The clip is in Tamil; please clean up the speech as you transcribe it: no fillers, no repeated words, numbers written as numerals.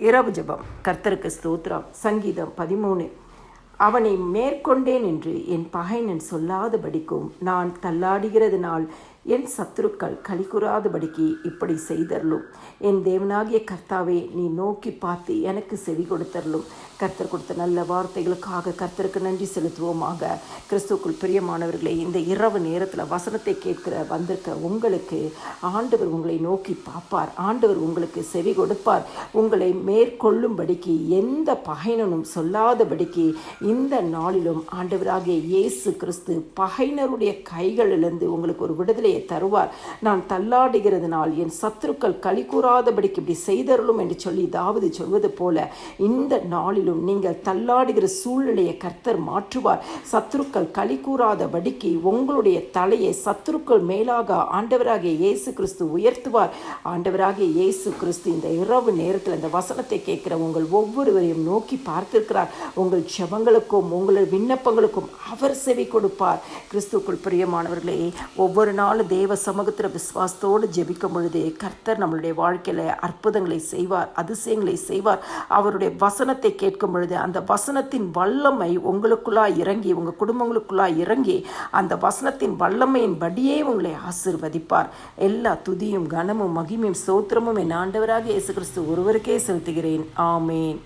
இரவு ஜெபம். கர்த்தருக்கு ஸ்தோத்திரம். சங்கீதம் 13. அவனை மேற்கொண்டேன் என்று என் பகைஞன் சொல்லாதபடிக்கும் நான் தள்ளாடுகிறதுனால் என் சத்துருக்கள் களிகூறாதபடிக்கு இப்படி செய்தரலும். என் தேவனாகிய கர்த்தாவே, நீ நோக்கி பார்த்து எனக்கு செவி கொடுத்தரலும். கர்த்தர் கொடுத்த நல்ல வார்த்தைகளுக்காக கர்த்தருக்கு நன்றி செலுத்துவோமாக. கிறிஸ்துவுக்குள் பிரியமானவர்களே, இந்த இரவு நேரத்தில் வசனத்தை வந்திருக்க உங்களுக்கு ஆண்டவர் உங்களை நோக்கி பார்ப்பார். ஆண்டவர் உங்களுக்கு செவி கொடுப்பார். உங்களை மேற்கொள்ளும்படிக்கு எந்த பகைஞனும் சொல்லாதபடிக்கு இந்த நாளிலும் ஆண்டவராகிய இயேசு கிறிஸ்து பகைஞருடைய கைகளிலிருந்து உங்களுக்கு ஒரு விடுதலையை தருவார். நான் தள்ளாடுகிறதுனால் என் சத்துருக்கள் களி கூறாதபடிக்கு இப்படி செய்தருளும் என்று சொல்லி தாவீது சொல்வது போல இந்த நாளிலும் நீங்கள் தள்ளாடுகிற சூழ்நிலையை கர்த்தர் மாற்றுவார். சத்துருக்கள் களி கூறாதபடிக்கு உங்களுடைய தலையை சத்துருக்கள் மேலாக ஆண்டவராகிய இயேசு கிறிஸ்து உயர்த்துவார். ஆண்டவராகிய இயேசு கிறிஸ்து இந்த இரவு நேரத்தில் இந்த வசனத்தை கேட்கிற உங்கள் ஒவ்வொருவரையும் நோக்கி பார்த்திருக்கிறார். உங்கள் ஜெபங்களுக்கும் உங்களுடைய விண்ணப்பங்களுக்கும் அவர் செவி கொடுப்பார். கிறிஸ்துவுக்குள் பிரியமானவர்களே, ஒவ்வொரு நாளும் தேவ சமூகத்தில் விசுவாசத்தோடு ஜெபிக்கும் பொழுது கர்த்தர் நம்மளுடைய வாழ்க்கையில் அற்புதங்களை செய்வார், அதிசயங்களை செய்வார். அவருடைய வசனத்தை கேட்கும் பொழுது அந்த வசனத்தின் வல்லமை உங்களுக்குள்ளாய் இறங்கி உங்கள் குடும்பங்களுக்குள்ளாய் இறங்கி அந்த வசனத்தின் வல்லமையின் படியே உங்களை ஆசீர்வதிப்பார். எல்லா துதியும் கனமும் மகிமையும் ஸ்தோத்திரமும் என் ஆண்டவராகிய இயேசு கிறிஸ்து ஒருவருக்கே செலுத்துகிறேன். ஆமேன்.